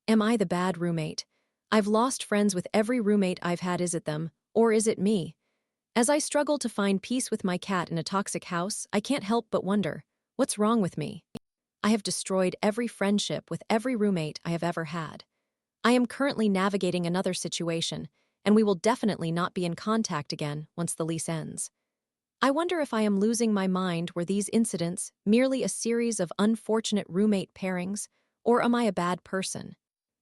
Am I the bad roommate? I've lost friends with every roommate I've had. Is it them, or is it me? As I struggle to find peace with my cat in a toxic house, I can't help but wonder, what's wrong with me? I have destroyed every friendship with every roommate I have ever had. I am currently navigating another situation, and we will definitely not be in contact again once the lease ends. I wonder if I am losing my mind. Were these incidents merely a series of unfortunate roommate pairings, or am I a bad person?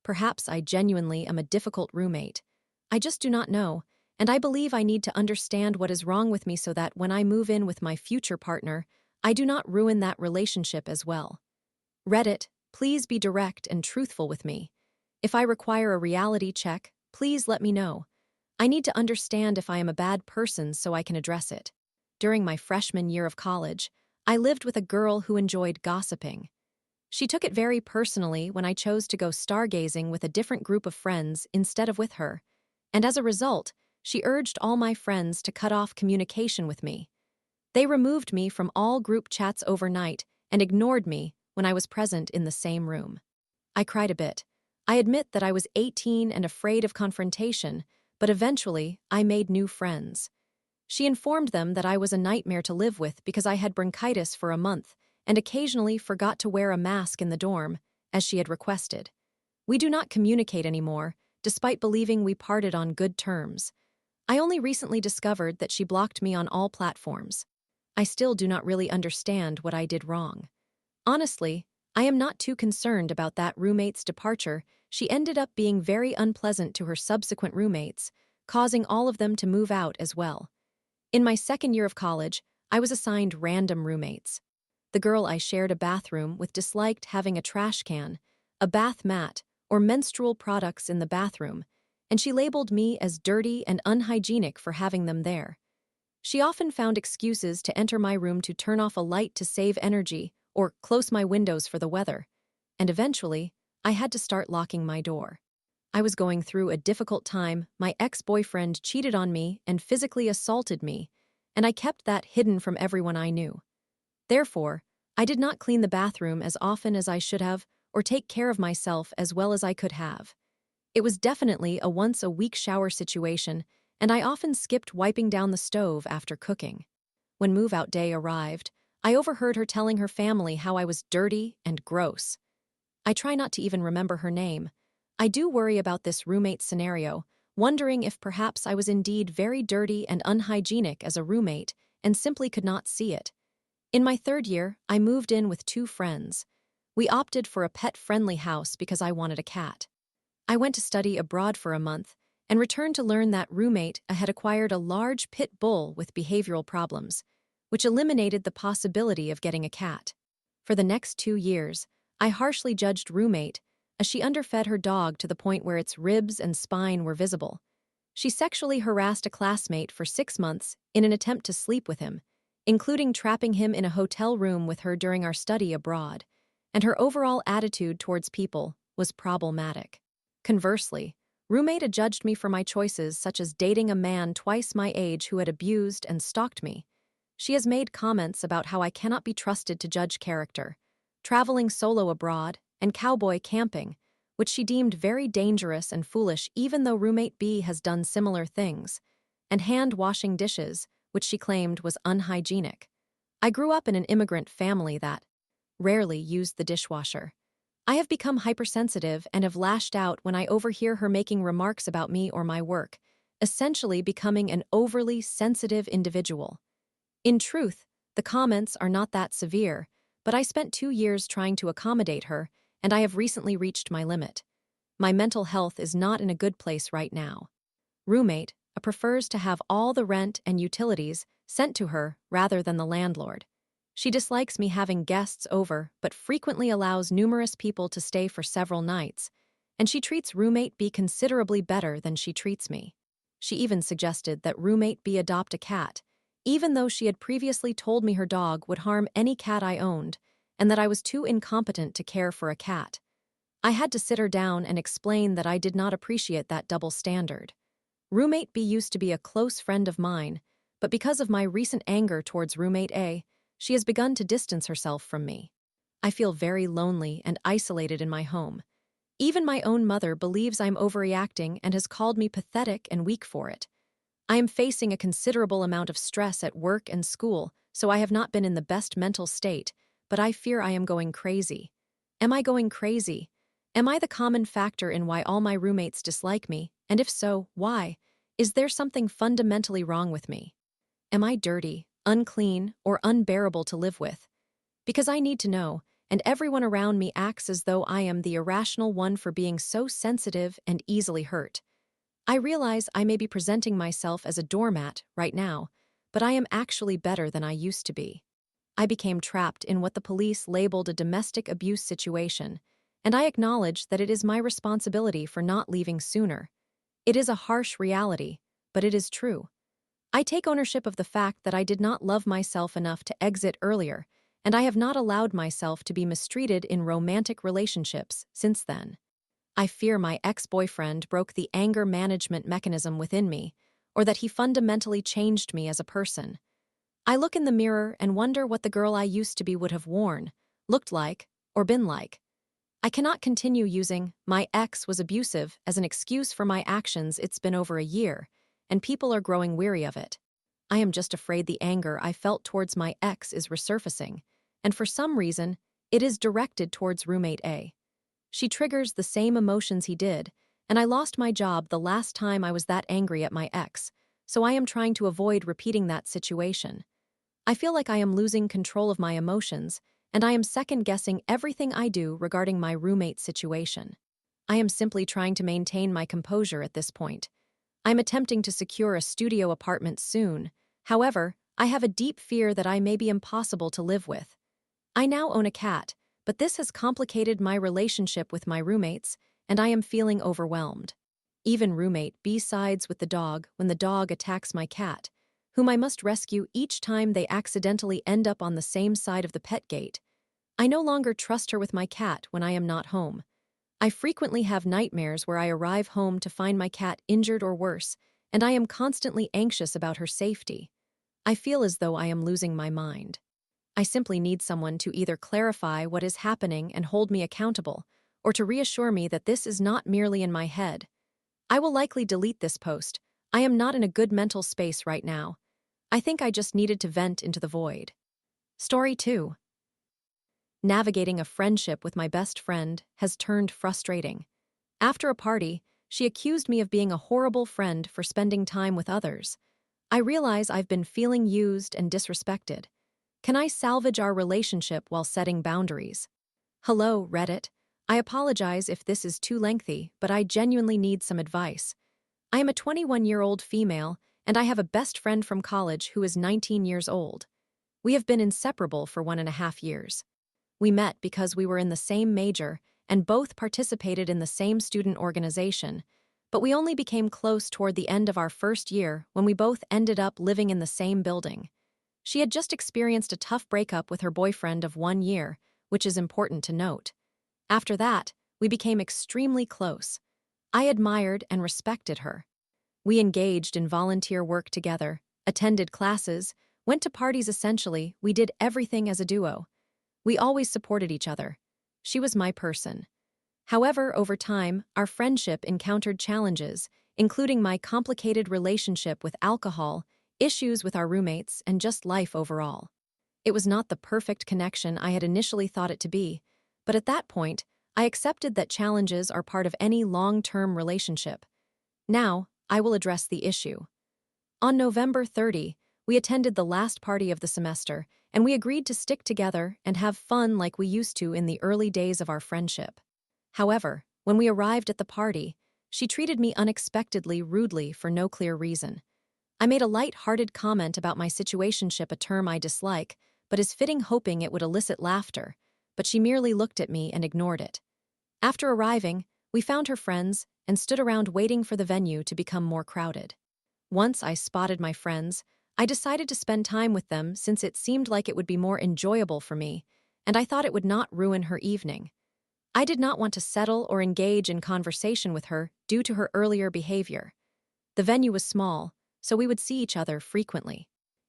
Perhaps I genuinely am a difficult roommate. I just do not know, and I believe I need to understand what is wrong with me so that when I move in with my future partner, I do not ruin that relationship as well. Reddit, please be direct and truthful with me. If I require a reality check, please let me know. I need to understand if I am a bad person so I can address it. During my freshman year of college, I lived with a girl who enjoyed gossiping. She took it very personally when I chose to go stargazing with a different group of friends instead of with her, and as a result, she urged all my friends to cut off communication with me. They removed me from all group chats overnight and ignored me when I was present in the same room. I cried a bit. I admit that I was 18 and afraid of confrontation, but eventually I made new friends. She informed them that I was a nightmare to live with because I had bronchitis for a month and occasionally forgot to wear a mask in the dorm, as she had requested. We do not communicate anymore, despite believing we parted on good terms. I only recently discovered that she blocked me on all platforms. I still do not really understand what I did wrong. Honestly, I am not too concerned about that roommate's departure. She ended up being very unpleasant to her subsequent roommates, causing all of them to move out as well. In my second year of college, I was assigned random roommates. The girl I shared a bathroom with disliked having a trash can, a bath mat, or menstrual products in the bathroom, and she labeled me as dirty and unhygienic for having them there. She often found excuses to enter my room to turn off a light to save energy or close my windows for the weather, and eventually, I had to start locking my door. I was going through a difficult time. My ex-boyfriend cheated on me and physically assaulted me, and I kept that hidden from everyone I knew. Therefore, I did not clean the bathroom as often as I should have or take care of myself as well as I could have. It was definitely a once-a-week shower situation, and I often skipped wiping down the stove after cooking. When move-out day arrived, I overheard her telling her family how I was dirty and gross. I try not to even remember her name. I do worry about this roommate scenario, wondering if perhaps I was indeed very dirty and unhygienic as a roommate and simply could not see it. In my third year, I moved in with two friends. We opted for a pet-friendly house because I wanted a cat. I went to study abroad for a month and returned to learn that roommate had acquired a large pit bull with behavioral problems, which eliminated the possibility of getting a cat. For the next 2 years, I harshly judged roommate as she underfed her dog to the point where its ribs and spine were visible. She sexually harassed a classmate for 6 months in an attempt to sleep with him, including trapping him in a hotel room with her during our study abroad, and her overall attitude towards people was problematic. Conversely, roommate judged me for my choices such as dating a man twice my age who had abused and stalked me. She has made comments about how I cannot be trusted to judge character, traveling solo abroad, and cowboy camping, which she deemed very dangerous and foolish even though roommate B has done similar things, and hand-washing dishes, which she claimed was unhygienic. I grew up in an immigrant family that rarely used the dishwasher. I have become hypersensitive and have lashed out when I overhear her making remarks about me or my work, essentially becoming an overly sensitive individual. In truth, the comments are not that severe, but I spent 2 years trying to accommodate her, and I have recently reached my limit. My mental health is not in a good place right now. Roommate prefers to have all the rent and utilities sent to her rather than the landlord. She dislikes me having guests over but frequently allows numerous people to stay for several nights, and she treats roommate B considerably better than she treats me. She even suggested that roommate B adopt a cat, even though she had previously told me her dog would harm any cat I owned and that I was too incompetent to care for a cat. I had to sit her down and explain that I did not appreciate that double standard. Roommate B used to be a close friend of mine, but because of my recent anger towards roommate A, she has begun to distance herself from me. I feel very lonely and isolated in my home. Even my own mother believes I'm overreacting and has called me pathetic and weak for it. I am facing a considerable amount of stress at work and school, so I have not been in the best mental state, but I fear I am going crazy. Am I going crazy? Am I the common factor in why all my roommates dislike me, and if so, why? Is there something fundamentally wrong with me? Am I dirty, unclean, or unbearable to live with? Because I need to know, and everyone around me acts as though I am the irrational one for being so sensitive and easily hurt. I realize I may be presenting myself as a doormat right now, but I am actually better than I used to be. I became trapped in what the police labeled a domestic abuse situation, and I acknowledge that it is my responsibility for not leaving sooner. It is a harsh reality, but it is true. I take ownership of the fact that I did not love myself enough to exit earlier, and I have not allowed myself to be mistreated in romantic relationships since then. I fear my ex-boyfriend broke the anger management mechanism within me, or that he fundamentally changed me as a person. I look in the mirror and wonder what the girl I used to be would have worn, looked like, or been like. I cannot continue using "my ex was abusive" as an excuse for my actions. It's been over a year, and people are growing weary of it. I am just afraid the anger I felt towards my ex is resurfacing, and for some reason, it is directed towards roommate A. She triggers the same emotions he did, and I lost my job the last time I was that angry at my ex, so I am trying to avoid repeating that situation. I feel like I am losing control of my emotions, and I am second-guessing everything I do regarding my roommate situation. I am simply trying to maintain my composure at this point. I'm attempting to secure a studio apartment soon. However, I have a deep fear that I may be impossible to live with. I now own a cat, but this has complicated my relationship with my roommates, and I am feeling overwhelmed. Even roommate B sides with the dog when the dog attacks my cat, whom I must rescue each time they accidentally end up on the same side of the pet gate. I no longer trust her with my cat when I am not home. I frequently have nightmares where I arrive home to find my cat injured or worse, and I am constantly anxious about her safety. I feel as though I am losing my mind. I simply need someone to either clarify what is happening and hold me accountable, or to reassure me that this is not merely in my head. I will likely delete this post. I am not in a good mental space right now. I think I just needed to vent into the void. Story 2. Navigating a friendship with my best friend has turned frustrating. After a party, she accused me of being a horrible friend for spending time with others. I realize I've been feeling used and disrespected. Can I salvage our relationship while setting boundaries? Hello, Reddit. I apologize if this is too lengthy, but I genuinely need some advice. I am a 21-year-old female, and I have a best friend from college who is 19 years old. We have been inseparable for 1.5 years. We met because we were in the same major and both participated in the same student organization, but we only became close toward the end of our first year when we both ended up living in the same building. She had just experienced a tough breakup with her boyfriend of 1 year, which is important to note. After that, we became extremely close. I admired and respected her. We engaged in volunteer work together, attended classes, went to parties. Essentially, we did everything as a duo. We always supported each other. She was my person. However, over time, our friendship encountered challenges, including my complicated relationship with alcohol, issues with our roommates, and just life overall. It was not the perfect connection I had initially thought it to be, but at that point, I accepted that challenges are part of any long-term relationship. Now, I will address the issue. On November 30, we attended the last party of the semester, and we agreed to stick together and have fun like we used to in the early days of our friendship. However, when we arrived at the party, she treated me unexpectedly rudely for no clear reason. I made a light-hearted comment about my situationship, a term I dislike, but is fitting, hoping it would elicit laughter, but she merely looked at me and ignored it. After arriving, we found her friends and stood around waiting for the venue to become more crowded. Once I spotted my friends, I decided to spend time with them since it seemed like it would be more enjoyable for me, and I thought it would not ruin her evening. I did not want to settle or engage in conversation with her due to her earlier behavior. The venue was small, so we would see each other frequently.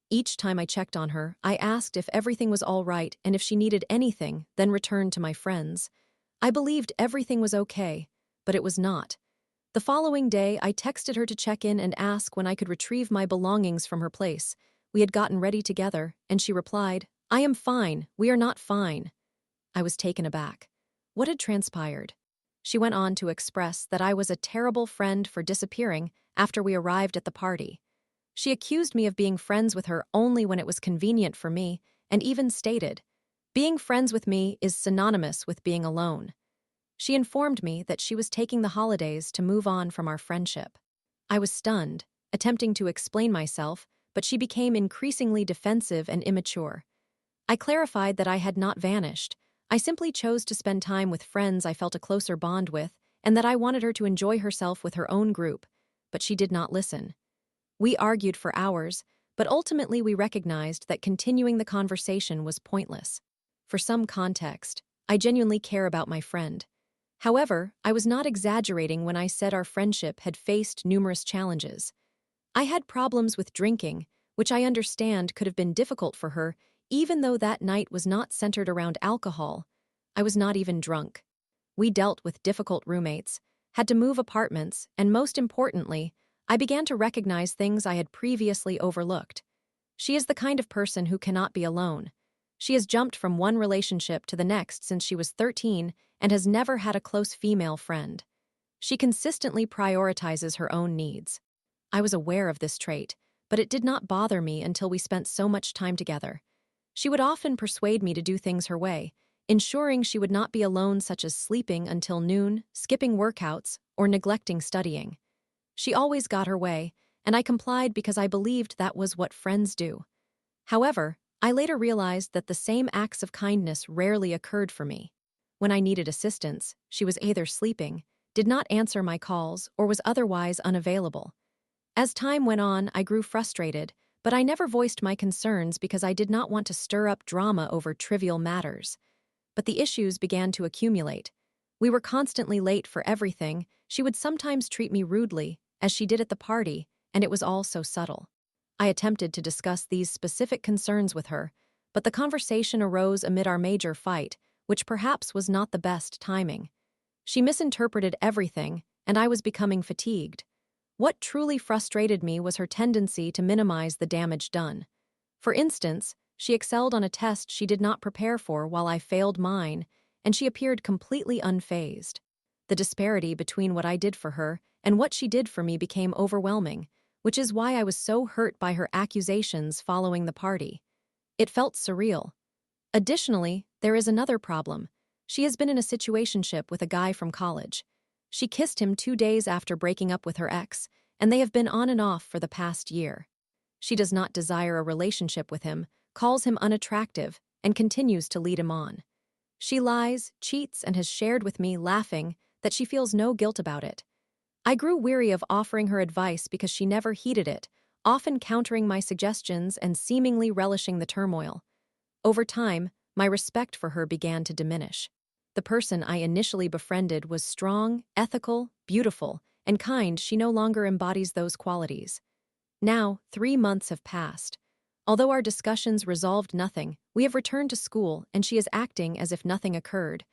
Each time I checked on her, I asked if everything was all right and if she needed anything, then returned to my friends. I believed everything was okay, but it was not. The following day, I texted her to check in and ask when I could retrieve my belongings from her place. We had gotten ready together, and she replied, "I am fine, we are not fine." I was taken aback. What had transpired? She went on to express that I was a terrible friend for disappearing after we arrived at the party. She accused me of being friends with her only when it was convenient for me, and even stated, "Being friends with me is synonymous with being alone." She informed me that she was taking the holidays to move on from our friendship. I was stunned, attempting to explain myself, but she became increasingly defensive and immature. I clarified that I had not vanished. I simply chose to spend time with friends I felt a closer bond with, and that I wanted her to enjoy herself with her own group, but she did not listen. We argued for hours, but ultimately we recognized that continuing the conversation was pointless. For some context, I genuinely care about my friend. However, I was not exaggerating when I said our friendship had faced numerous challenges. I had problems with drinking, which I understand could have been difficult for her, even though that night was not centered around alcohol. I was not even drunk. We dealt with difficult roommates, had to move apartments, and most importantly, I began to recognize things I had previously overlooked. She is the kind of person who cannot be alone. She has jumped from one relationship to the next since she was 13 and has never had a close female friend. She consistently prioritizes her own needs. I was aware of this trait, but it did not bother me until we spent so much time together. She would often persuade me to do things her way, ensuring she would not be alone, such as sleeping until noon, skipping workouts, or neglecting studying. She always got her way, and I complied because I believed that was what friends do. However, I later realized that the same acts of kindness rarely occurred for me. When I needed assistance, she was either sleeping, did not answer my calls, or was otherwise unavailable. As time went on, I grew frustrated, but I never voiced my concerns because I did not want to stir up drama over trivial matters. But the issues began to accumulate. We were constantly late for everything. She would sometimes treat me rudely, as she did at the party, and it was all so subtle. I attempted to discuss these specific concerns with her, but the conversation arose amid our major fight, which perhaps was not the best timing. She misinterpreted everything, and I was becoming fatigued. What truly frustrated me was her tendency to minimize the damage done. For instance, she excelled on a test she did not prepare for while I failed mine, and she appeared completely unfazed. The disparity between what I did for her and what she did for me became overwhelming, which is why I was so hurt by her accusations following the party. It felt surreal. Additionally, there is another problem. She has been in a situationship with a guy from college. She kissed him 2 days after breaking up with her ex, and they have been on and off for the past year. She does not desire a relationship with him, calls him unattractive, and continues to lead him on. She lies, cheats, and has shared with me, laughing, that she feels no guilt about it. I grew weary of offering her advice because she never heeded it, often countering my suggestions and seemingly relishing the turmoil. Over time, my respect for her began to diminish. The person I initially befriended was strong, ethical, beautiful, and kind. She no longer embodies those qualities. Now, 3 months have passed. Although our discussions resolved nothing, we have returned to school and she is acting as if nothing occurred.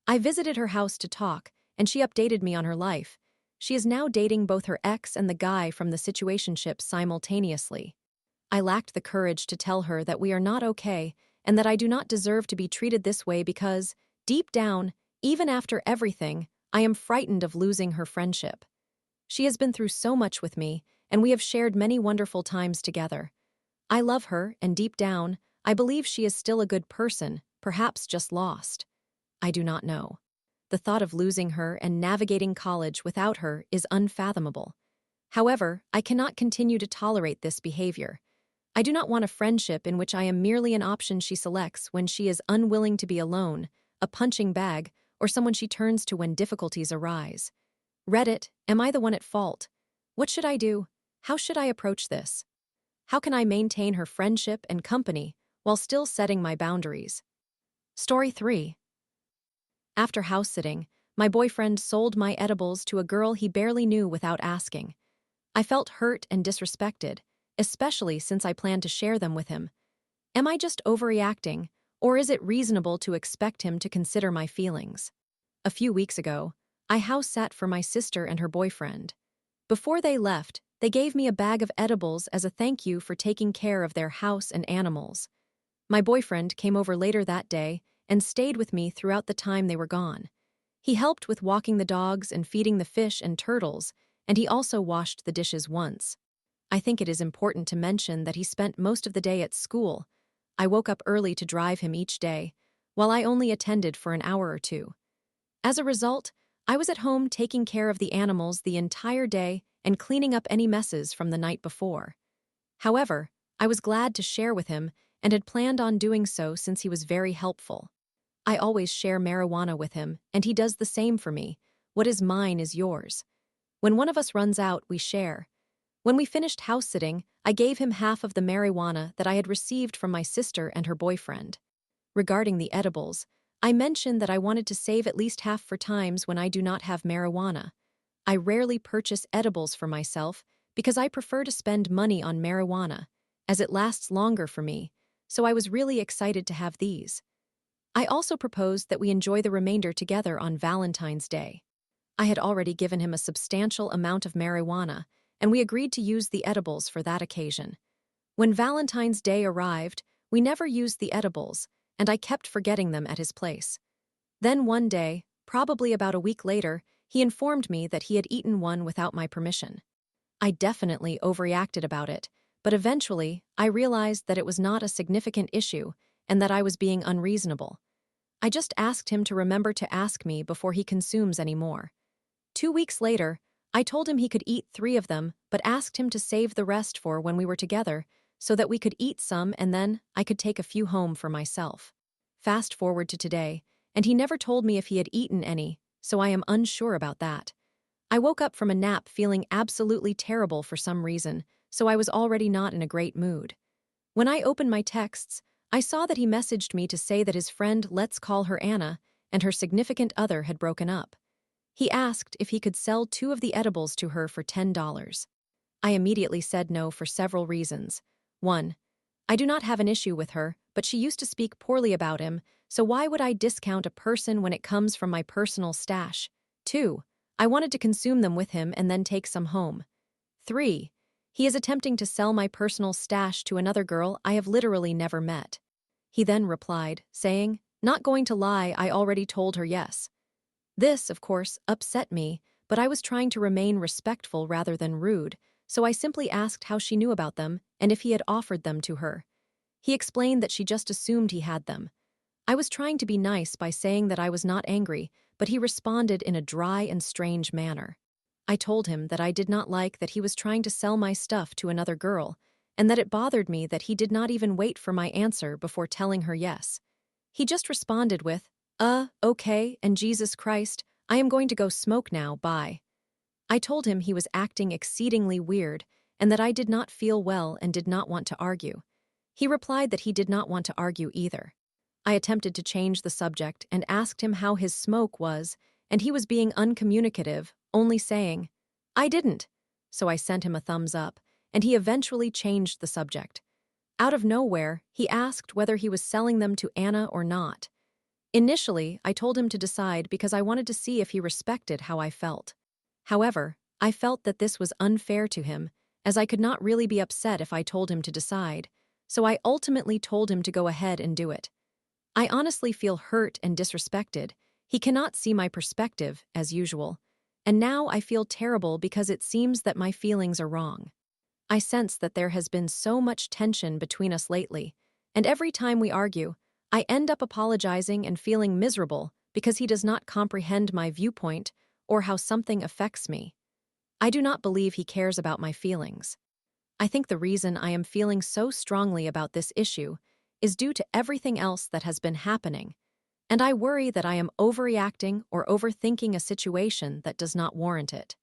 I visited her house to talk, and she updated me on her life. She is now dating both her ex and the guy from the situationship simultaneously. I lacked the courage to tell her that we are not okay and that I do not deserve to be treated this way because, deep down, even after everything, I am frightened of losing her friendship. She has been through so much with me, and we have shared many wonderful times together. I love her, and deep down, I believe she is still a good person, perhaps just lost. I do not know. The thought of losing her and navigating college without her is unfathomable. However, I cannot continue to tolerate this behavior. I do not want a friendship in which I am merely an option she selects when she is unwilling to be alone, a punching bag, or someone she turns to when difficulties arise. Reddit, am I the one at fault? What should I do? How should I approach this? How can I maintain her friendship and company while still setting my boundaries? Story 3. After house-sitting, my boyfriend sold my edibles to a girl he barely knew without asking. I felt hurt and disrespected, especially since I planned to share them with him. Am I just overreacting, or is it reasonable to expect him to consider my feelings? A few weeks ago, I house sat for my sister and her boyfriend. Before they left, they gave me a bag of edibles as a thank you for taking care of their house and animals. My boyfriend came over later that day and stayed with me throughout the time they were gone. He helped with walking the dogs and feeding the fish and turtles, and he also washed the dishes once. I think it is important to mention that he spent most of the day at school. I woke up early to drive him each day, while I only attended for an hour or two. As a result, I was at home taking care of the animals the entire day and cleaning up any messes from the night before. However, I was glad to share with him and had planned on doing so since he was very helpful. I always share marijuana with him, and he does the same for me. What is mine is yours. When one of us runs out, we share. When we finished house-sitting, I gave him half of the marijuana that I had received from my sister and her boyfriend. Regarding the edibles, I mentioned that I wanted to save at least half for times when I do not have marijuana. I rarely purchase edibles for myself because I prefer to spend money on marijuana, as it lasts longer for me, so I was really excited to have these. I also proposed that we enjoy the remainder together on Valentine's Day. I had already given him a substantial amount of marijuana, and we agreed to use the edibles for that occasion. When Valentine's Day arrived, we never used the edibles, and I kept forgetting them at his place. Then one day, probably about a week later, he informed me that he had eaten one without my permission. I definitely overreacted about it, but eventually, I realized that it was not a significant issue and that I was being unreasonable. I just asked him to remember to ask me before he consumes any more. 2 weeks later, I told him he could eat 3 of them, but asked him to save the rest for when we were together, so that we could eat some and then I could take a few home for myself. Fast forward to today, and he never told me if he had eaten any, so I am unsure about that. I woke up from a nap feeling absolutely terrible for some reason, so I was already not in a great mood. When I opened my texts, I saw that he messaged me to say that his friend, let's call her Anna, and her significant other had broken up. He asked if he could sell 2 of the edibles to her for $10. I immediately said no for several reasons. 1. I do not have an issue with her, but she used to speak poorly about him, so why would I discount a person when it comes from my personal stash? 2. I wanted to consume them with him and then take some home. 3. He is attempting to sell my personal stash to another girl I have literally never met. He then replied, saying, not going to lie, I already told her yes. This, of course, upset me, but I was trying to remain respectful rather than rude, so I simply asked how she knew about them and if he had offered them to her. He explained that she just assumed he had them. I was trying to be nice by saying that I was not angry, but he responded in a dry and strange manner. I told him that I did not like that he was trying to sell my stuff to another girl, and that it bothered me that he did not even wait for my answer before telling her yes. He just responded with, okay, and Jesus Christ, I am going to go smoke now, bye. I told him he was acting exceedingly weird and that I did not feel well and did not want to argue. He replied that he did not want to argue either. I attempted to change the subject and asked him how his smoke was, and he was being uncommunicative, only saying, I didn't. So I sent him a thumbs up, and he eventually changed the subject. Out of nowhere, he asked whether he was selling them to Anna or not. Initially, I told him to decide because I wanted to see if he respected how I felt. However, I felt that this was unfair to him, as I could not really be upset if I told him to decide, so I ultimately told him to go ahead and do it. I honestly feel hurt and disrespected. He cannot see my perspective, as usual, and now I feel terrible because it seems that my feelings are wrong. I sense that there has been so much tension between us lately, and every time we argue, I end up apologizing and feeling miserable because he does not comprehend my viewpoint or how something affects me. I do not believe he cares about my feelings. I think the reason I am feeling so strongly about this issue is due to everything else that has been happening, and I worry that I am overreacting or overthinking a situation that does not warrant it.